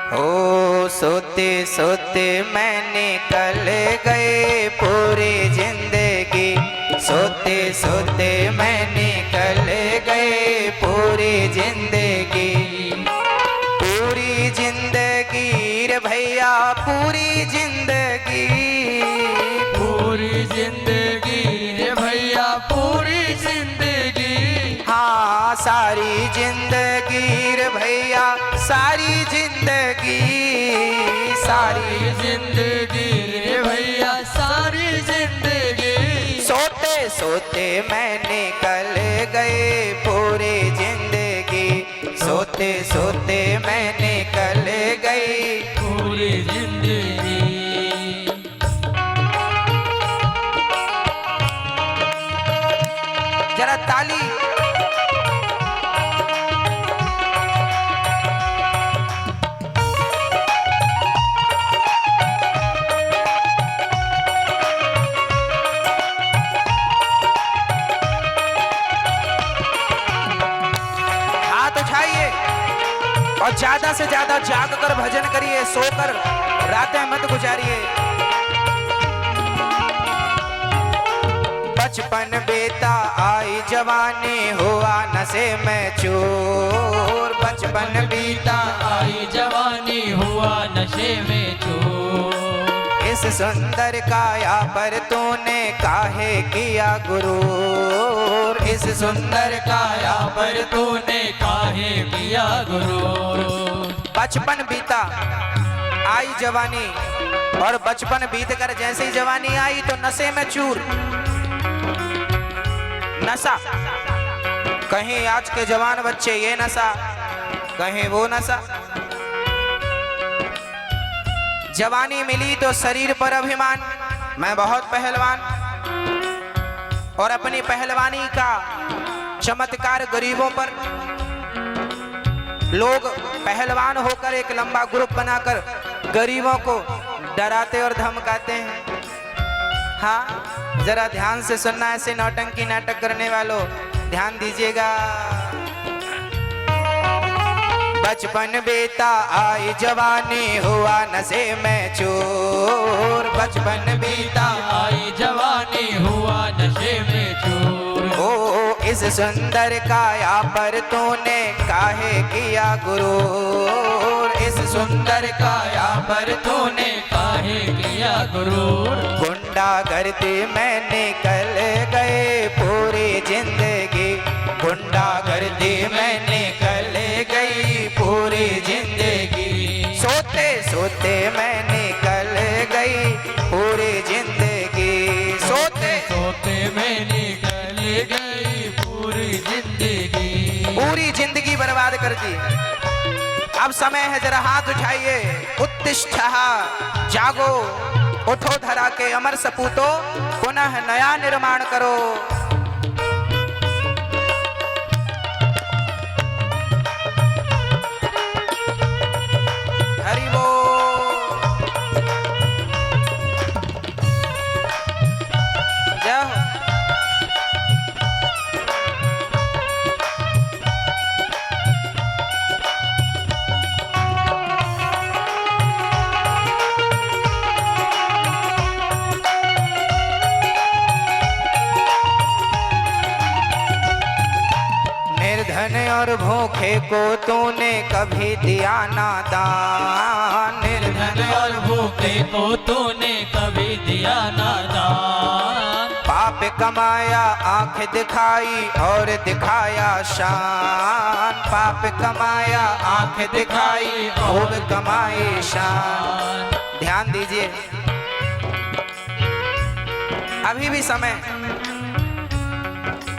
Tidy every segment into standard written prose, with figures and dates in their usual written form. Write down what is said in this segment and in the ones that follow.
ओ सोते सोते मैं निकल गए पूरी जिंदगी, सोते सोते मैं निकल गए पूरी जिंदगी, पूरी जिंदगी रे भैया पूरी जिंदगी, पूरी जिंदगी रे भैया पूरी जिंदगी। हाँ सारी जिंदगी रे भैया सारी जिंदगी, सारी जिंदगी रे भैया सारी जिंदगी। सोते सोते मैं निकल गए पूरी जिंदगी, सोते सोते मैं निकल गई पूरी जिंदगी। जरा ताली। हाथ उठाइए और ज्यादा से ज्यादा जाग कर भजन करिए, सोकर रातें मत गुजारिए। बचपन बेता आई जवानी हुआ नशे में चूर, बचपन बीता आई जवानी हुआ नशे में चूर। इस सुंदर काया पर तूने काहे किया गुरूर, इस सुंदर काया पर तूने काहे किया गुरूर। बचपन बीता आई जवानी, और बचपन बीत कर जैसे ही जवानी आई तो नशे में चूर। नशा, कहीं आज के जवान बच्चे ये नशा, कहीं वो नशा। जवानी मिली तो शरीर पर अभिमान, मैं बहुत पहलवान, और अपनी पहलवानी का चमत्कार गरीबों पर। लोग पहलवान होकर एक लंबा ग्रुप बनाकर गरीबों को डराते और धमकाते हैं। हाँ जरा ध्यान से सुनना, ऐसे नौटंकी नाटक करने वालों ध्यान दीजिएगा। बचपन बेता आई जवानी हुआ नशे में चूर, बचपन बीता आई जवानी हुआ नशे में चूर। ओ इस सुंदर काया पर तूने काहे किया गुरूर, इस सुंदर काया पर तूने काहे किया गुरूर। गुंडागर्दी में निकल गए पूरी जिंदगी, गुंडागर्दी में निकल गई पूरी जिंदगी, सोते सोते मैं निकल गई पूरी जिंदगी, सोते सोते में निकल गई पूरी जिंदगी। पूरी जिंदगी बर्बाद कर दी। अब समय है जरा हाथ उठाइए, उत्तिष्ठ जागो, उठो धरा के अमर सपूतो, पुनः नया निर्माण करो। हरि बोल, जय हो। निर्धन और भूखे को तूने कभी दिया ना दान, निर्धन और भूखे को तूने कभी दिया ना दान। पाप कमाया आंख दिखाई और दिखाया शान, पाप कमाया आंख दिखाई और कमाई शान। ध्यान दीजिए, अभी भी समय,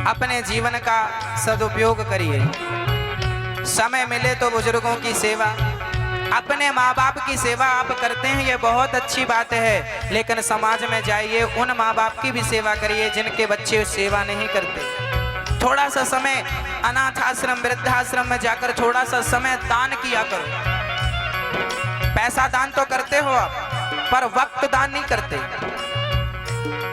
अपने जीवन का सदुपयोग करिए। समय मिले तो बुजुर्गों की सेवा, अपने माँ बाप की सेवा आप करते हैं, ये बहुत अच्छी बात है, लेकिन समाज में जाइए उन माँ बाप की भी सेवा करिए जिनके बच्चे सेवा नहीं करते। थोड़ा सा समय अनाथ आश्रम वृद्धाश्रम में जाकर थोड़ा सा समय दान किया करो। पैसा दान तो करते हो आप, पर वक्त दान नहीं करते।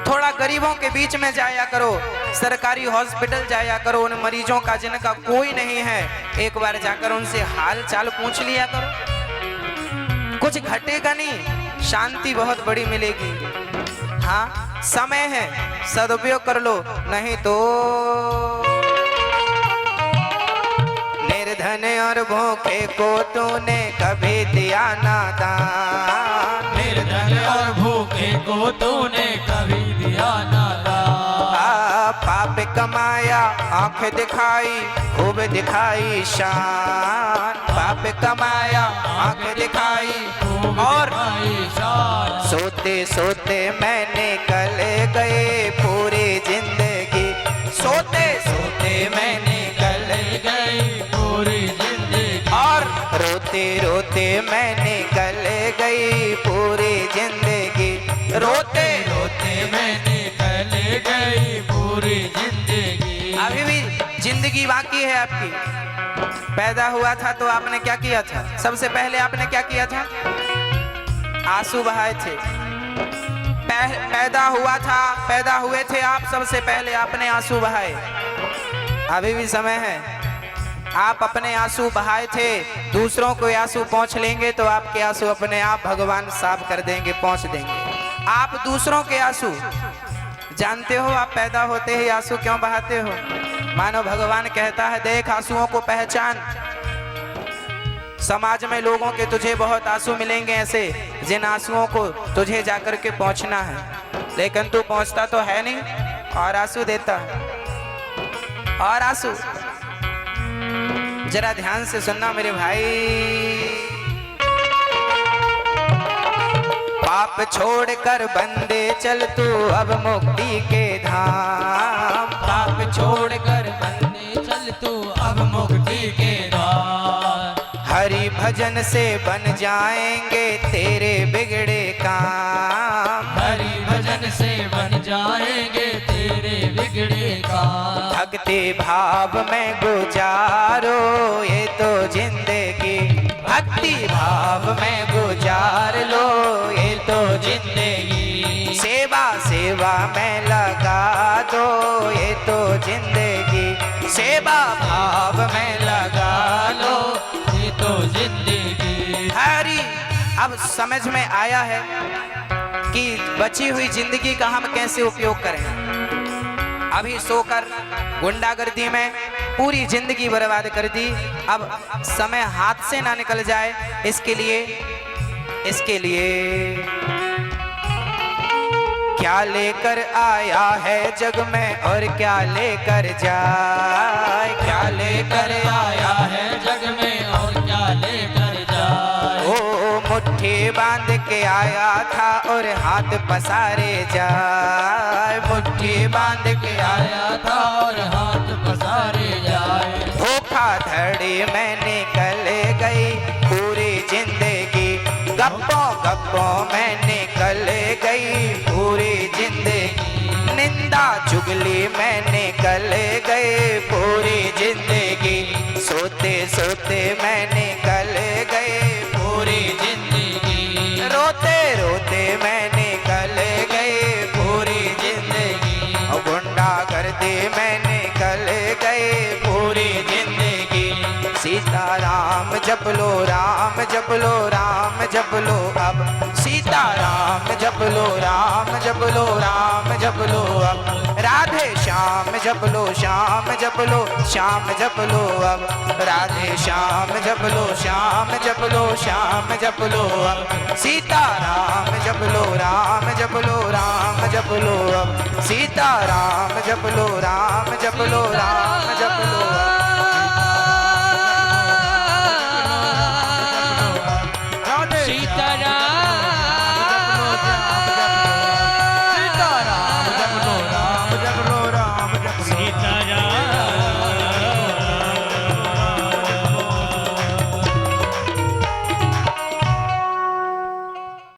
थोड़ा गरीबों के बीच में जाया करो, सरकारी हॉस्पिटल जाया करो, उन मरीजों का जिनका कोई नहीं है एक बार जाकर उनसे हाल चाल पूछ लिया करो। कुछ घटेगा नहीं, शांति बहुत बड़ी मिलेगी। हाँ, समय है, सदुपयोग कर लो, नहीं तो निर्धन और भूखे को तूने कभी दिया ना दान। निर्धन और भूखे को तूने कभी दिया ना दान। पाप कमाया आंख दिखाई खूब दिखाई शान। पाप कमाया आंख दिखाई खूब और दिखाई शान। सोते सोते मैंने कल गए पूरी जिंदगी। सोते सोते मैंने कल गई पूरी जिंदगी और रोते रोते मैंने कल गई पूरी जिंदगी। रोते रोते मैंने कल गई पूरी जिंदगी। अभी भी जिंदगी बाकी है आपकी। पैदा हुआ था तो आपने क्या किया था? सबसे पहले आपने क्या किया था? आंसू बहाए थे। पैदा हुआ था, पैदा हुए थे आप, सबसे पहले आपने आंसू बहाए। अभी भी समय है, आप अपने आंसू बहाए थे, दूसरों को आंसू पहुंच लेंगे तो आपके आंसू अपने आप भगवान साफ कर देंगे, पहुंच देंगे। आप दूसरों के आंसू जानते हो, आप पैदा होते ही आंसू क्यों बहाते हो? मानो भगवान कहता है देख आंसुओं को पहचान। समाज में लोगों के तुझे बहुत आंसू मिलेंगे ऐसे जिन आंसुओं को तुझे जाकर के पहुंचना है, लेकिन तू पहुंचता तो है नहीं और आंसू देता है। और आंसू जरा ध्यान से सुनना मेरे भाई। पाप छोड़कर बंदे चल तू अब मुक्ति के धाम। पाप छोड़कर बंदे चल तू अब मुक्ति के द्वार। हरि भजन से बन जाएंगे तेरे बिगड़े काम। हरि भजन से बन जाएंगे तेरे बिगड़े काम। भक्ति भाव में गुजारो ये तो जिंदगी। भक्ति भाव में गुजार लो ये तो जिंदगी। सेवा सेवा में लगा दो ये तो जिंदगी। सेवा भाव में लगा लो ये तो जिंदगी। हरी अब समझ में आया है कि बची हुई जिंदगी का हम कैसे उपयोग करें। अभी सोकर गुंडागर्दी में पूरी जिंदगी बर्बाद कर दी। अब समय हाथ से ना निकल जाए, इसके लिए क्या लेकर आया है जग में और क्या लेकर जाए। क्या लेकर आया है जग में और क्या लेकर जाए। ओ मुट्ठी बांध के आया था और हाथ पसारे जाए। मुट्ठी बांध के आया था और हाथ पसारे जाए। धोखाधड़ी में निकल गई पूरी जिंदगी। गप्पों गप्पों में निकल गई पूरी जिंदगी। निंदा चुगली में निकल गए पूरी जिंदगी। सोते सोते में निकल गए पूरी जिंदगी। रोते रोते में निकल गए पूरी जिंदगी। गुंडागर्दी में निकल गए पूरी जिंदगी। सीताराम जप लो राम जप लो राम जप लो अब। सीताराम जप लो राम जप लो राम जप लो अब। राधे श्याम जप लो श्याम जप लो श्याम जप लो अब। राधे श्याम जप लो श्याम जप लो श्याम जप लो अब। सीताराम जप लो राम जप लो राम जप लो अब। सीताराम जप लो राम जप लो राम जप लो अब। सीताराम